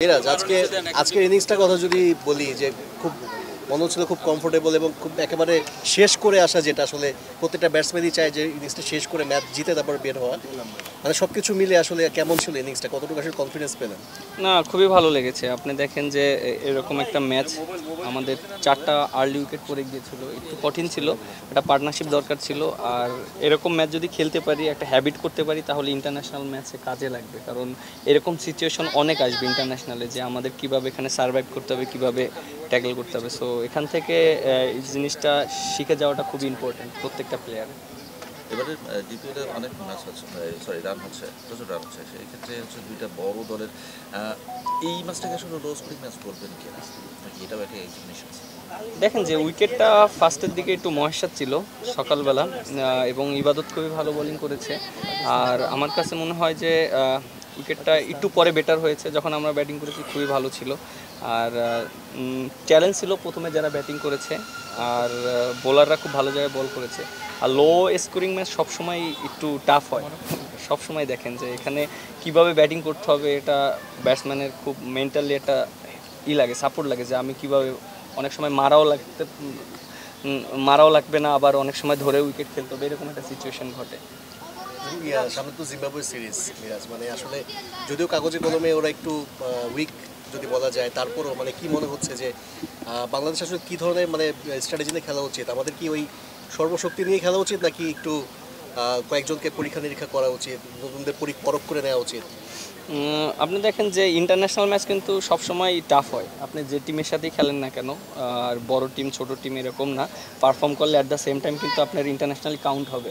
মিরাজ আজকের ইনিংসটার কথা যদি বলি যে খুব মনে হচ্ছিল খুব কমফোর্টেবল এবং খুব একেবারে শেষ করে আসা, যেটা আসলে প্রত্যেকটা ব্যাটসম্যানই চায় যে ইনিংসটা শেষ করে ম্যাচ জিতে তারপর বের হওয়া। মানে সব কিছু মিলে আসলে কেমন ছিল ইনিংসটা, কতটুকু আসলে কনফিডেন্স পেলেন? না, খুবই ভালো লেগেছে। আপনি দেখেন যে এরকম একটা ম্যাচ আমাদের 4টা আর্লি উইকেট পড়ে গিয়েছিল, একটু কঠিন ছিল, একটা পার্টনারশিপ দরকার ছিল। আর এরকম ম্যাচ যদি খেলতে পারি, একটা হ্যাবিট করতে পারি, তাহলে ইন্টারন্যাশনাল ম্যাচে কাজে লাগবে। কারণ এরকম সিচুয়েশন অনেক আসবে ইন্টারন্যাশনালে, যে আমাদের কিভাবে এখানে সার্ভাইভ করতে হবে, কিভাবে ট্যাকল করতে হবে। সো এখান থেকে এই জিনিসটা শিখে যাওয়াটা খুব ইম্পর্টেন্ট প্রত্যেকটা প্লেয়ারের। এবারে ডিপিএলে অনেক ম্যাচ হচ্ছে, রান হচ্ছে, প্রচুর রান হচ্ছে। সেই ক্ষেত্রে হচ্ছে দুইটা বড় দলের এই ম্যাচটাকে আসলে লো স্কোরিং ম্যাচ বলবেন কি নাকি এটাও একটা এক্সপ্লেনেশন? দেখেন যে উইকেটটা ফার্স্টের দিকে একটু মহেশাত ছিল সকালবেলা, এবং ইবাদত খুবই ভালো বোলিং করেছে। আর আমার কাছে মনে হয় যে উইকেটটা একটু পরে বেটার হয়েছে, যখন আমরা ব্যাটিং করেছি খুবই ভালো ছিল। আর চ্যালেঞ্জ ছিল প্রথমে যারা ব্যাটিং করেছে, আর বোলাররা খুব ভালো জায়গায় বল করেছে। আর লো স্কোরিং ম্যাচ সবসময় একটু টাফ হয়। সবসময় দেখেন যে এখানে কিভাবে ব্যাটিং করতে হবে, এটা ব্যাটসম্যানের খুব মেন্টালি একটা লাগে, সাপোর্ট লাগে, যে আমি কিভাবে অনেক সময় মারাও লাগবে না, আবার অনেক সময় ধরে উইকেট খেলতে হবে, এরকম একটা সিচুয়েশন ঘটে। সামনে তো জিম্বাবুয়ে সিরিজ মিরাজ, মানে আসলে যদিও কাগজে কলমে ওরা একটু উইক যদি বলা যায়, তারপরও মানে কি মনে হচ্ছে যে বাংলাদেশ আসলে কী ধরনের মানে স্ট্র্যাটেজি নিয়ে খেলা উচিত? আমাদের কি ওই সর্বশক্তি নিয়ে খেলা উচিত, নাকি একটু কয়েকজনকে পরীক্ষা নিরীক্ষা করা উচিত, নতুনদের পরখ করে নেওয়া উচিত? আপনি দেখেন যে ইন্টারন্যাশনাল ম্যাচ কিন্তু সবসময় টাফ হয়, আপনি যে টিমের সাথেই খেলেন না কেন। আর বড় টিম ছোট টিম এরকম না, পারফর্ম করলে অ্যাট দ্য সেম টাইম কিন্তু আপনার ইন্টারন্যাশনালি কাউন্ট হবে।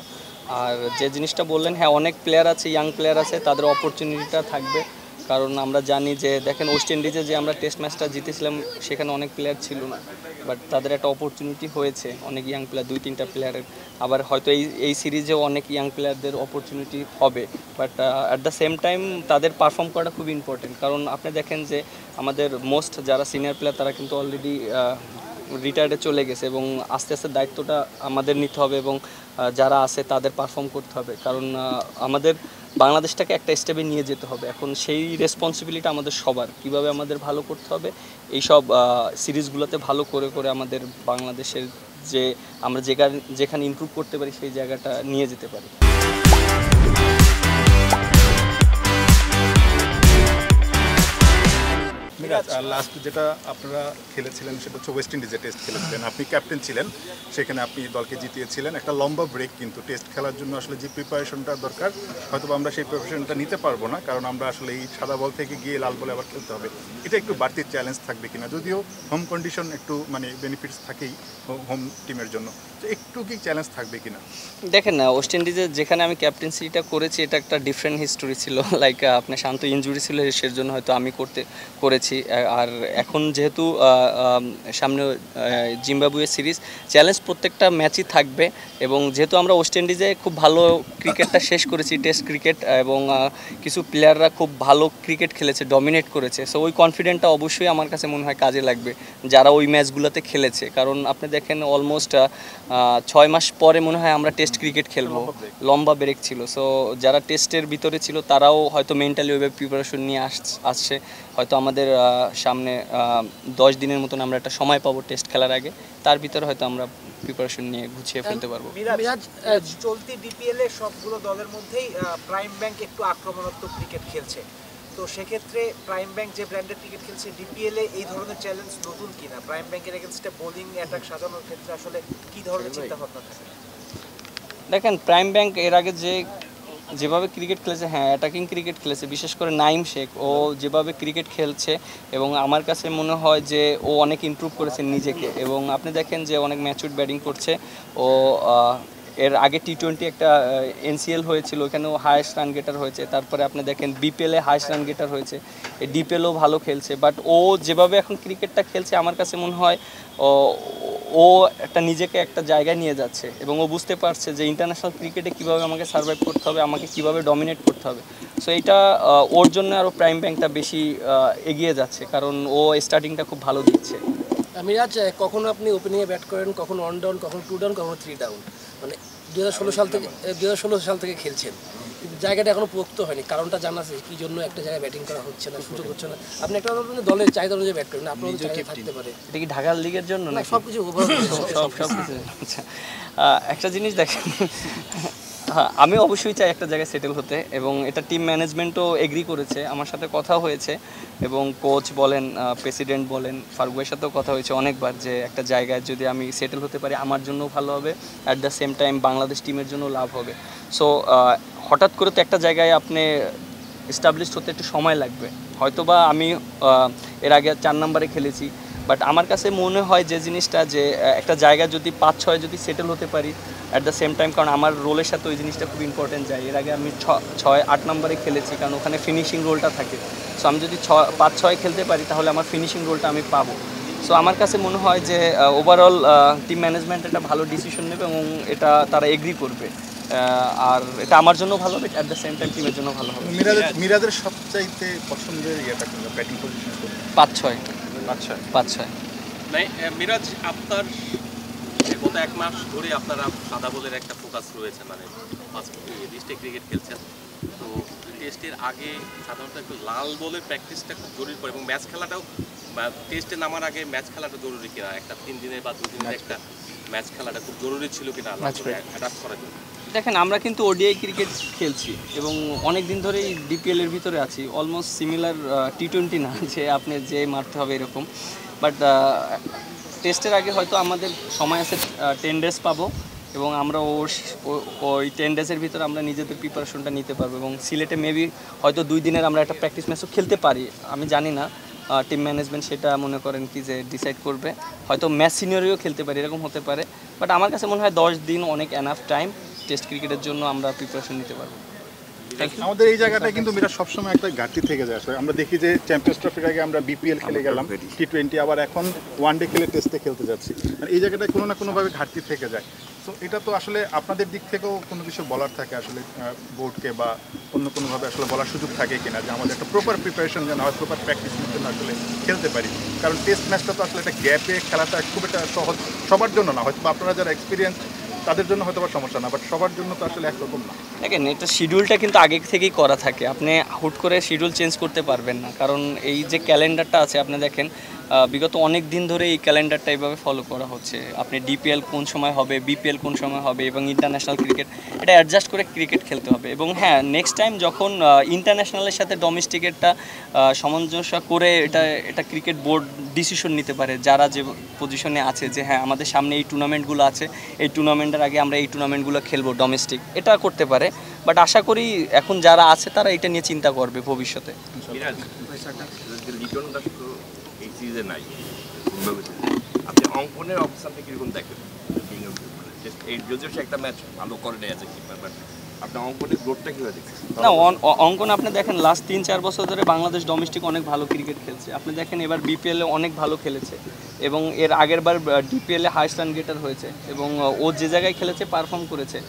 আর যে জিনিসটা বললেন, হ্যাঁ অনেক প্লেয়ার আছে, ইয়াং প্লেয়ার আছে, তাদের অপরচুনিটিটা থাকবে। কারণ আমরা জানি যে দেখেন ওয়েস্ট ইন্ডিজে যে আমরা টেস্ট ম্যাচটা জিতেছিলাম, সেখানে অনেক প্লেয়ার ছিল না, বাট তাদের একটা অপরচুনিটি হয়েছে, অনেক ইয়াং প্লেয়ার, 2-3টা প্লেয়ারের। আবার হয়তো এই সিরিজেও অনেক ইয়াং প্লেয়ারদের অপরচুনিটি হবে, but at the same time তাদের পারফর্ম করাটা খুব ইম্পর্টেন্ট। কারণ আপনি দেখেন যে আমাদের মোস্ট যারা সিনিয়র প্লেয়ার, তারা কিন্তু অলরেডি রিটায়ার্ডে চলে গেছে, এবং আস্তে আস্তে দায়িত্বটা আমাদের নিতে হবে, এবং যারা আছে তাদের পারফর্ম করতে হবে। কারণ আমাদের বাংলাদেশটাকে একটা স্টেপে নিয়ে যেতে হবে। এখন সেই রেসপন্সিবিলিটি আমাদের সবার, কিভাবে আমাদের ভালো করতে হবে, এইসব সিরিজগুলোতে ভালো করে করে আমাদের বাংলাদেশের যে আমরা যেখানে ইমপ্রুভ করতে পারি, সেই জায়গাটা নিয়ে যেতে পারি। মিরাজ, লাস্ট যেটা আপনারা খেলেছিলেন সেটা হচ্ছে ওয়েস্ট ইন্ডিজে টেস্ট খেলেছিলেন, আপনি ক্যাপ্টেন ছিলেন, সেখানে আপনি দলকে জিতিয়েছিলেন। একটা লম্বা ব্রেক, কিন্তু টেস্ট খেলার জন্য আসলে যে প্রিপারেশনটা দরকার, হয়তো আমরা সেই প্রিপারেশনটা নিতে পারবো না, কারণ আমরা আসলে এই সাদা বল থেকে গিয়ে লাল বলে আবার খেলতে হবে। এটা একটু বাড়তি চ্যালেঞ্জ থাকবে কিনা? যদিও হোম কন্ডিশন একটু মানে বেনিফিটস থাকেই হোম টিমের জন্য, তো একটু কি চ্যালেঞ্জ থাকবে কিনা? দেখেন না, ওয়েস্ট ইন্ডিজে যেখানে আমি ক্যাপ্টেন্সিটা করেছি, এটা একটা ডিফারেন্ট হিস্টোরি ছিল। লাইক আপনার শান্ত ইনজুরি ছিল, সের জন্য হয়তো আমি করেছি। আর এখন যেহেতু সামনে জিম্বাবুয়ে সিরিজ, চ্যালেঞ্জ প্রত্যেকটা ম্যাচই থাকবে। এবং যেহেতু আমরা ওয়েস্ট ইন্ডিজে খুব ভালো ক্রিকেটটা শেষ করেছি, টেস্ট ক্রিকেট, এবং কিছু প্লেয়াররা খুব ভালো ক্রিকেট খেলেছে, ডমিনেট করেছে। সো ওই কনফিডেন্টটা অবশ্যই আমার কাছে মনে হয় কাজে লাগবে, যারা ওই ম্যাচগুলোতে খেলেছে। কারণ আপনি দেখেন অলমোস্ট 6 মাস পরে মনে হয় আমরা টেস্ট ক্রিকেট খেলবো, লম্বা ব্রেক ছিল। সো যারা টেস্টের ভিতরে ছিল, তারাও হয়তো মেন্টালি ওইভাবে প্রিপারেশন নিয়ে আসছে। হয়তো আমাদের সামনে 10 দিনের মতন আমরা একটা সময় পাবো টেস্ট খেলার আগে, তার ভিতরে হয়তো আমরা প্রিপারেশন নিয়ে গুছিয়ে ফেলতে পারবো। মিরাজ, চলতি ডিপিএল এ সবগুলো দলের মধ্যেই প্রাইম ব্যাংক একটু আক্রমণাত্মক ক্রিকেট খেলছে, তো সেক্ষেত্রে প্রাইম ব্যাংক যে ব্র্যান্ডের ক্রিকেট খেলছে, ডিপিএল এ এই ধরনের চ্যালেঞ্জ নতুন কিনা? প্রাইম ব্যাংকের এগেইনস্টে বোলিং অ্যাটাক সাজানোর ক্ষেত্রে আসলে কি ধরনের চিন্তা ভাবনা থাকে? দেখেন, প্রাইম ব্যাংক এর আগে যেভাবে ক্রিকেট খেলেছে, হ্যাঁ অ্যাটাকিং ক্রিকেট খেলেছে, বিশেষ করে নাইম শেখ, ও যেভাবে ক্রিকেট খেলছে, এবং আমার কাছে মনে হয় যে ও অনেক ইমপ্রুভ করেছে নিজেকে। এবং আপনি দেখেন যে অনেক ম্যাচুর ব্যাটিং করছে ও। এর আগে টি20 একটা এনসিএল হয়েছিল, ওখানেও হায়েস্ট রান গেটার হয়েছে। তারপরে আপনি দেখেন বিপিএলে হায়েস্ট রান গেটার হয়েছে, এই ডিপিএলও ভালো খেলছে। বাট ও যেভাবে এখন ক্রিকেটটা খেলছে, আমার কাছে মনে হয় ও একটা নিজেকে একটা জায়গায় নিয়ে যাচ্ছে, এবং ও বুঝতে পারছে যে ইন্টারন্যাশনাল ক্রিকেটে কীভাবে আমাকে সার্ভাইভ করতে হবে, আমাকে কীভাবে ডমিনেট করতে হবে। সো এইটা ওর জন্য আরও প্রাইম ব্যাংকটা বেশি এগিয়ে যাচ্ছে, কারণ ও স্টার্টিংটা খুব ভালো দিচ্ছে। মিরাজ, কখনো আপনি ওপেনিংয়ে ব্যাট করেন, কখনো 1 ডাউন, কখনো 2 ডাউন, কখনো 3 ডাউন, মানে 2016 সাল থেকে খেলছেন। কিন্তু জায়গাটা এখনো পোক্ত হয়নি, কারণটা জানা আছে কি জন্য একটা জায়গায় ব্যাটিং করা হচ্ছে না, সুযোগ হচ্ছে না। আপনি একটা দলের চাহিদা অনুযায়ী ব্যাট করেন, আপনার চাহিদা থাকতে পারে। এটা কি ঢাকার লিগের জন্য না, না সব কিছু সব কিছু আচ্ছা একটা জিনিস দেখেন, হ্যাঁ আমি অবশ্যই চাই একটা জায়গায় সেটেল হতে, এবং এটা টিম ম্যানেজমেন্টও এগ্রি করেছে, আমার সাথে কথা হয়েছে, এবং কোচ বলেন, প্রেসিডেন্ট বলেন, ফারুকের সাথেও কথা হয়েছে অনেকবার যে একটা জায়গায় যদি আমি সেটেল হতে পারি আমার জন্যও ভালো হবে, at the same time Bangladesh টিমের জন্য লাভ হবে। সো হঠাৎ করে তো একটা জায়গায় আপনি এস্টাবলিশড হতে একটু সময় লাগবে, হয়তোবা আমি এর আগে 4 নম্বরে খেলেছি, বাট আমার কাছে মনে হয় যে জিনিসটা যে একটা জায়গা যদি 5-6 যদি সেটেল হতে পারি অ্যাট দ্য সেম টাইম, কারণ আমার রোলের সাথে ওই জিনিসটা খুব ইম্পর্টেন্ট যায়। এর আগে আমি 6-8 নম্বরে খেলেছি, কারণ ওখানে ফিনিশিং রোলটা থাকে। সো আমি যদি 5-6 খেলতে পারি তাহলে আমার ফিনিশিং রোলটা আমি পাবো। সো আমার কাছে মনে হয় যে ওভারঅল টিম ম্যানেজমেন্ট একটা ভালো ডিসিশন নেবে এবং এটা তারা এগ্রি করবে, আর এটা আমার জন্য ভালো হবে, অ্যাট দ্য সেম টাইম টিমের জন্য ভালো হবে। মিরাজের সবচাইতে পছন্দের ইয়েটা কিন্তু ব্যাটিং পজিশন 5-6 আচ্ছা 5-6 নাই মিরাজ, আপনার গত 1 মাস ধরে আপনারা সাদা বলের একটা ফোকাস রয়েছে, মানে টেস্টে ক্রিকেট খেলছেন, তো টেস্টের আগে সাধারণত একটু লাল বলের প্র্যাকটিসটা খুব জরুরি পড়ে, এবং ম্যাচ খেলাটাও টেস্টে নামার আগে ম্যাচ খেলাটা জরুরি কিনা, একটা 3 দিনের বা 2 দিনের একটা ম্যাচ খেলাটা খুব জরুরি ছিল কিনা অ্যাডাপ্ট করার জন্য? দেখেন আমরা কিন্তু ওডিআই ক্রিকেট খেলছি এবং অনেক দিন ধরেই ডিপিএল এর ভিতরে আছি, অলমোস্ট সিমিলার টি20 না যে আপনি যে মারতে হবে এরকম, বাট টেস্টের আগে হয়তো আমাদের সময় আছে 10 ডেজ পাবো, এবং আমরা ওই 10 ডেজের ভিতরে আমরা নিজেদের প্রিপারেশনটা নিতে পারবো, এবং সিলেটে মেবি হয়তো 2 দিনের আমরা একটা প্র্যাকটিস ম্যাচও খেলতে পারি, আমি জানি না, টিম ম্যানেজমেন্ট সেটা মনে করেন কি যে ডিসাইড করবে, হয়তো ম্যাচ সিনিয়রেও খেলতে পারি, এরকম হতে পারে, বাট আমার কাছে মনে হয় 10 দিন অনেক এনাফ টাইম টেস্ট ক্রিকেটের জন্য আমরা প্রিপারেশন নিতে পারবো। আমাদের এই জায়গাটায় কিন্তু মিরাজ সবসময় একটা ঘাটতি থেকে যায় আসলে। আমরা দেখি যে চ্যাম্পিয়ন্স ট্রফির আগে আমরা বিপিএল খেলে গেলাম, টি20, আবার এখন ওয়ানডে খেলে টেস্টে খেলতে যাচ্ছি, মানে এই জায়গাটায় কোনো না কোনোভাবে ঘাটতি থেকে যায়। তো এটা তো আসলে আপনাদের দিক থেকেও কোনো কিছু বলার থাকে আসলে বোর্ডকে, বা অন্য কোনোভাবে আসলে বলার সুযোগ থাকে কিনা যে আমাদের একটা প্রপার প্রিপারেশন যেন হয়, প্রপার প্র্যাকটিসের জন্য আসলে খেলতে পারি, কারণ টেস্ট ম্যাচটা তো আসলে একটা গ্যাপে খেলাটা খুব একটা সহজ সবার জন্য না, হয়তো আপনারা যারা এক্সপিরিয়েন্স তাদের জন্য হয়তো সমস্যা না, বাট সবার জন্য তো আসলে একরকম না। দেখেন এটা শিডিউলটা কিন্তু আগে থেকেই করা থাকে, আপনি হুট করে শিডিউল চেঞ্জ করতে পারবেন না, কারণ এই যে ক্যালেন্ডারটা আছে আপনি দেখেন বিগত অনেক দিন ধরে এই ক্যালেন্ডারটা এইভাবে ফলো করা হচ্ছে, আপনি ডিপিএল কোন সময় হবে, বিপিএল কোন সময় হবে, এবং ইন্টারন্যাশনাল ক্রিকেট এটা অ্যাডজাস্ট করে ক্রিকেট খেলতে হবে। এবং হ্যাঁ, নেক্সট টাইম যখন ইন্টারন্যাশনালের সাথে ডোমেস্টিকেটটা সামঞ্জস্য করে এটা ক্রিকেট বোর্ড ডিসিশন নিতে পারে, যারা যে পজিশনে আছে যে হ্যাঁ আমাদের সামনে এই টুর্নামেন্টগুলো আছে, এই টুর্নামেন্টের আগে আমরা এই টুর্নামেন্টগুলো খেলবো ডোমেস্টিক, এটা করতে পারে, বাট আশা করি এখন যারা আছে তারা এটা নিয়ে চিন্তা করবে ভবিষ্যতে। লিটনটা শুধু এই সিরিজে নাই, আপনি অঙ্কনের অবস্থানটা কীরকম দেখেন? এই যদিও সে একটা ম্যাচ ভালো করে নেই আছে কিপার, বাট আপনার অঙ্কনের গ্রোথটা কীভাবে দেখছেন? না, অঙ্কন আপনি দেখেন লাস্ট 3-4 বছর ধরে বাংলাদেশ ডোমেস্টিক অনেক ভালো ক্রিকেট খেলছে, আপনি দেখেন এবার বিপিএলে অনেক ভালো খেলেছে, এবং এর আগের বার ডিপিএলে হাইস্ট রান গেটার হয়েছে, এবং ও যে জায়গায় খেলেছে পারফর্ম করেছে।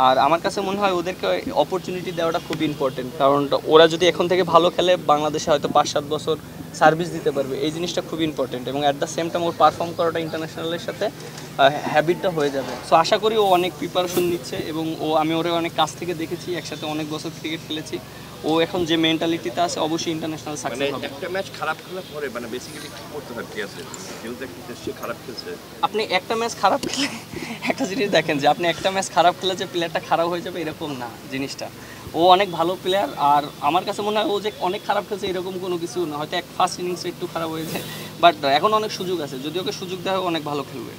আর আমার কাছে মনে হয় ওদেরকে অপরচুনিটি দেওয়াটা খুব ইম্পর্টেন্ট, কারণ ওরা যদি এখন থেকে ভালো খেলে বাংলাদেশে হয়তো 5-7 বছর সার্ভিস দিতে পারবে, এই জিনিসটা খুব ইম্পর্টেন্ট, এবং at the same time or perform করাটা ইন্টারন্যাশনালের সাথে হ্যাবিটটা হয়ে যাবে। সো আশা করি ও অনেক প্রিপারেশন নিচ্ছে, এবং আমি ওরে অনেক কাছ থেকে দেখেছি, একসাথে অনেক বছর ক্রিকেট খেলেছি, ও এখন যে মেন্টালিটিতে আছে অবশ্যই ইন্টারন্যাশনাল সাকসেস হবে। একটা ম্যাচ খারাপ খেলার পরে মানে বেসিক্যালি কি করতে হয়, কি আছে যেহেতু একটা টেস্টে খারাপ খেলছে, আপনি একটা ম্যাচ খারাপ খেলে একটা জিনিস দেখেন যে আপনি একটা ম্যাচ খারাপ খেলে যে প্লেয়ারটা খারাপ হয়ে যাবে এরকম না জিনিসটা, ও অনেক ভালো প্লেয়ার, আর আমার কাছে মনে হয় ও যে অনেক খারাপ খেলছে এরকম কোনো কিছু না, হয়তো ফার্স্ট ইনিংসে একটু খারাপ হয়েছে, বাট এখন অনেক সুযোগ আছে, যদি ওকে সুযোগ দেওয়া হয় অনেক ভালো খেলবে।